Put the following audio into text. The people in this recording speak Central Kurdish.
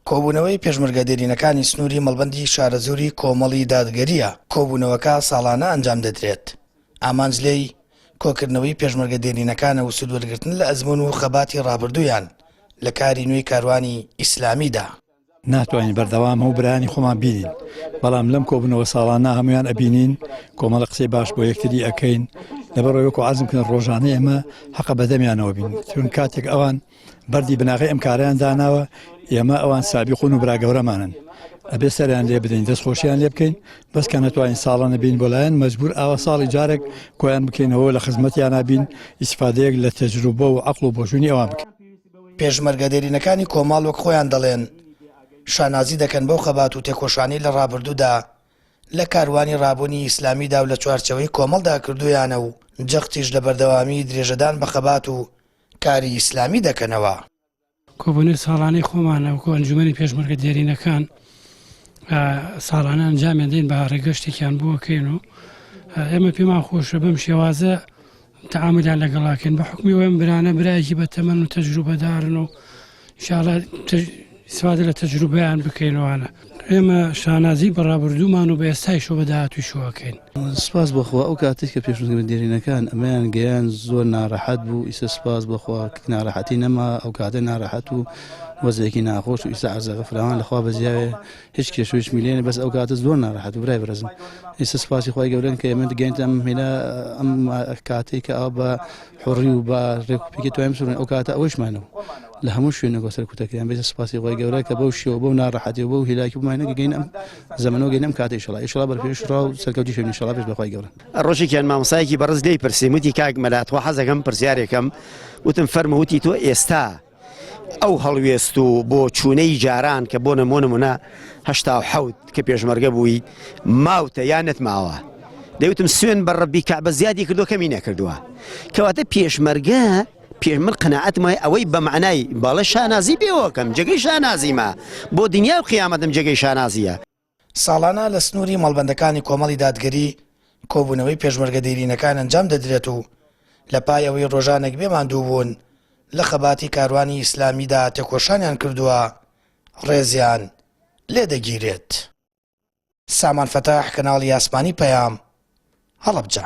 کۆبوونەوەی پێشمەرگەدێرینەکانی سنووری مەڵبەندی شارەزۆری کۆمەڵی دادگەریە. کۆبوونەوەکە ساڵانە ئەنجام دەدرێت. ئامانج لێی کۆکردنەوەی پێشمەرگەدێرینەکانە و سوودوەرگرتن لە ئەزمون و خەباتی ڕابردوویان لە کاری نوێی کاروانی ئیسلامیدا. ناتوانین بەردەوام هەموو برایانی خۆمان بینین، بەڵام لەم کۆبوونەوە ساڵانە هەمویان ئەبینین کۆمەڵە قسەی باش بۆ یەکتری ئەکەین لەبەرەوەی وەکو عەزمکردن ڕۆژانەی ئێمە حەقە بەدەمیانەوە بین. چون کاتێک ئەوان بەردی بناغی ئەم کارەیان داناوە، ئێمە ئەوان سابقون و براگەورەمانن. ئەبێ سەریان لێ بدەین، دەستخۆشییان لێ بکەین، بەس کە نەتوانین ساڵانە بین بۆ لایەن مەجبور ئاوا ساڵی جارێک کۆیان بکەینەوە لە خزمەتیان نابین ئیسفادەیەک لە تەجروبە و عەقڵ و بۆژوونی ئەوان بکەین. پێشمەرگەدێرینەکانی کۆمەڵ وەک خۆیان دەڵێن شانازی دەکەن بەو خەبات و تێکۆشانی لە ڕابردوودا لە کاروانی ڕابوونی ئیسلامیدا و لە چوارچەوەی کۆمەڵدا کردویانە و جەختیش لە بەردەوامی درێژەدان بە خەبات و کاری ئیسلامی دەکەنەوە. کۆبوونەی ساڵانەی خۆمانە وەکو ئەنجومەنی پێشمەرگەدێرینەکان ساڵانە ئەنجامیان دێن بە ڕێگەشتێکیان بۆکەین و ئێمە پێمان خۆشە بەم شێوازە تەعاملیان لەگەڵاکەین بە حکمی ئەم برانە برایەکی بە تەمەن و تەجروبەدارن و ئینشاڵڵا استفادە لە تەجروبەیان بکەینەوەوانە. ئێمە شانازی بەڕابردوومان و بە ئێستایشەوە بە داهاتووی شۆەکەین. سپاس بەخوا ئەو کاتێک کە پێشمەرگەدێرینەکان ئەمەیان گەیان زۆر ناڕەحەت بوو. ئیسە سپاس بەخوا ناڕەحەتی نەما، ئەو کاتە ناڕەحەت و وەزێکی ناخۆش و ئیسا عەرزەغە فراوان لەخوا بەزیاوێ هیچ کێشویش میلێنە، بەس ئەو کاتە زۆر ناڕەحەت و برای بەرەزم. ئیسە سپاسی خوای گەورەن کە ئێمە دەگەینت ئەم هێنا ئەم کاتێک کە ئەو بە حوڕی و بە ڕێکوپێکی توانین بسوورن ئەو کاتە ئەوەشمانەوە لە هەموو شوێنەوە سەرکوتەکەیان بێتە سپاسی خوای گەورە کە بەو شێوە بەو ناڕەحەتی و بەو هیلاکی بمانە گەین ئەم زەمەنەوە گەین ئەم کاتە ئیشەڵا بەرپێش ڕاو سەرکەوتی شوێنی ئیشەڵا پێش بەخوای گەورە. ڕۆژێکیان مامۆسایەکی بەڕز لێی پرسیم وتی کاک مەلاتوە حەزەکەم پرسیارێکم وتم فەرمووتی تۆ ئێستا ئەو هەڵوێست و بۆ چوونەی جاران کە بۆ نمونە 1970 کە پێشمەرگە بووی ماوتە یان نەتماوە. دەیوتم سوێن بە ڕەبی کەعبە زیادی کردو کەمی نەکردووە. کەواتە پێشمەرگە من قەناعەتم وایە ئەوەی بە معنای باڵە شانازی پێوەکەم جێگەی شانازیمە بۆ دنیا و قیامەتم جێگەی شانازیە. ساڵانە لە سنووری مەڵبەندەکانی کۆمەڵی دادگەری کۆبوونەوەی پێشمەرگەدێرینەکان ئەنجام دەدرێت و لە پای ئەوەی ڕۆژانێک بێماندوو بوون لە خەباتی کاروانی ئیسلامیدا تێکۆشانیان کردووە ڕێزیان لێ دەگیرێت. سامان فەتاح، کەناڵی ئاسمانی پەیام، هەڵەبجە.